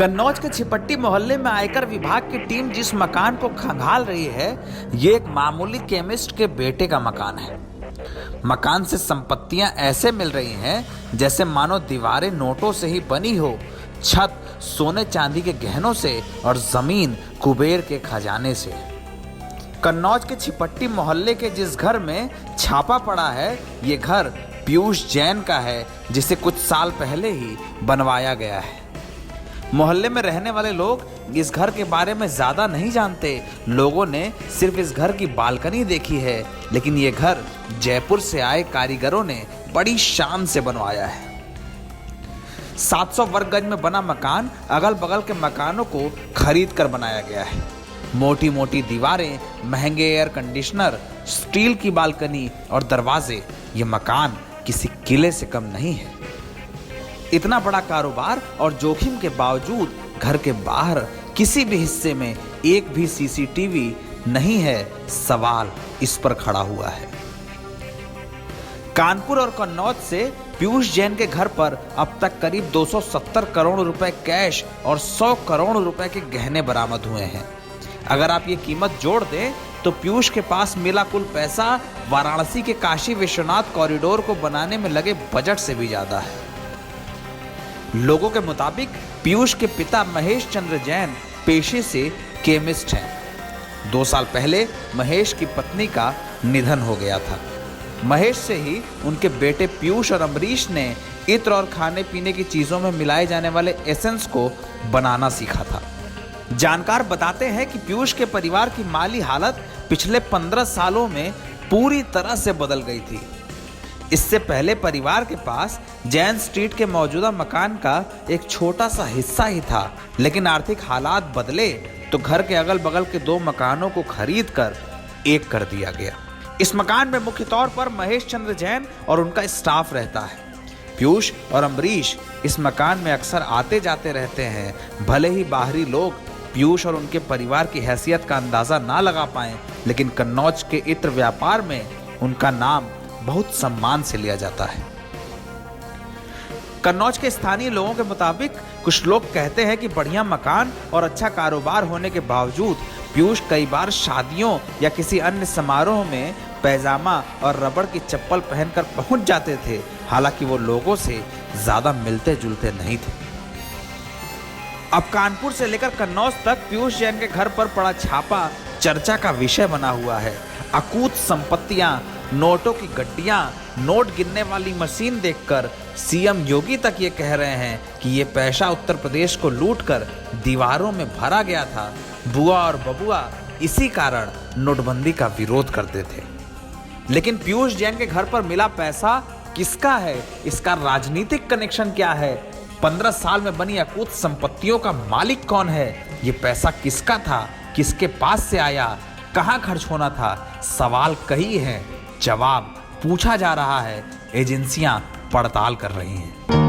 कन्नौज के छिपट्टी मोहल्ले में आयकर विभाग की टीम जिस मकान को खंगाल रही है, ये एक मामूली केमिस्ट के बेटे का मकान है। मकान से संपत्तियां ऐसे मिल रही हैं जैसे मानो दीवारें नोटों से ही बनी हो, छत सोने चांदी के गहनों से और जमीन कुबेर के खजाने से। कन्नौज के छिपट्टी मोहल्ले के जिस घर में छापा पड़ा है, ये घर पीयूष जैन का है, जिसे कुछ साल पहले ही बनवाया गया है। मोहल्ले में रहने वाले लोग इस घर के बारे में ज्यादा नहीं जानते। लोगों ने सिर्फ इस घर की बालकनी देखी है, लेकिन ये घर जयपुर से आए कारीगरों ने बड़ी शान से बनवाया है। 700 वर्ग गज में बना मकान अगल बगल के मकानों को खरीद कर बनाया गया है। मोटी मोटी दीवारें, महंगे एयर कंडीशनर, स्टील की बालकनी और दरवाजे, ये मकान किसी किले से कम नहीं है। इतना बड़ा कारोबार और जोखिम के बावजूद घर के बाहर किसी भी हिस्से में एक भी सीसीटीवी नहीं है। सवाल इस पर खड़ा हुआ है। कानपुर और कन्नौज से पीयूष जैन के घर पर अब तक करीब 270 करोड़ रुपए कैश और 100 करोड़ रुपए के गहने बरामद हुए हैं। अगर आप ये कीमत जोड़ दें तो पीयूष के पास मिला कुल पैसा वाराणसी के काशी विश्वनाथ कॉरिडोर को बनाने में लगे बजट से भी ज्यादा है। लोगों के मुताबिक पीयूष के पिता महेश चंद्र जैन पेशे से केमिस्ट हैं। 2 साल पहले महेश की पत्नी का निधन हो गया था। महेश से ही उनके बेटे पीयूष और अम्बरीश ने इत्र और खाने पीने की चीजों में मिलाए जाने वाले एसेंस को बनाना सीखा था। जानकार बताते हैं कि पीयूष के परिवार की माली हालत पिछले 15 सालों में पूरी तरह से बदल गई थी। इससे पहले परिवार के पास जैन स्ट्रीट के मौजूदा मकान का एक छोटा सा हिस्सा ही था, लेकिन आर्थिक हालात बदले तो घर के अगल बगल के 2 मकानों को खरीद कर एक कर दिया गया। इस मकान में मुख्य तौर पर महेश चंद्र जैन और उनका स्टाफ रहता है। पीयूष और अम्बरीश इस मकान में अक्सर आते जाते रहते हैं। भले ही बाहरी लोग पीयूष और उनके परिवार की हैसियत का अंदाजा ना लगा पाएं, लेकिन कन्नौज के इत्र व्यापार में उनका नाम बहुत सम्मान से लिया जाता है। कन्नौज के स्थानीय लोगों के मुताबिक कुछ लोग कहते हैं कि बढ़िया मकान और अच्छा कारोबार होने के बावजूद पीयूष कई बार शादियों या किसी अन्य समारोह में पैजामा और रबड़ की चप्पल पहनकर पहुंच जाते थे। हालांकि वो लोगों से ज्यादा मिलते जुलते नहीं थे। अब कानपुर से लेकर कन्नौज तक पीयूष जैन के घर पर पड़ा छापा चर्चा का विषय बना हुआ है। अकूत संपत्तियां, नोटों की गड्डियां, नोट गिनने वाली मशीन देखकर सीएम योगी तक ये कह रहे हैं कि ये पैसा उत्तर प्रदेश को लूटकर दीवारों में भरा गया था। बुआ और बबुआ इसी कारण नोटबंदी का विरोध करते थे। लेकिन पीयूष जैन के घर पर मिला पैसा किसका है? इसका राजनीतिक कनेक्शन क्या है? 15 साल में बनी अकूत संपत्तियों का मालिक कौन है? ये पैसा किसका था? किसके पास से आया? कहां खर्च होना था? सवाल कई हैं, जवाब पूछा जा रहा है। एजेंसियां पड़ताल कर रही हैं।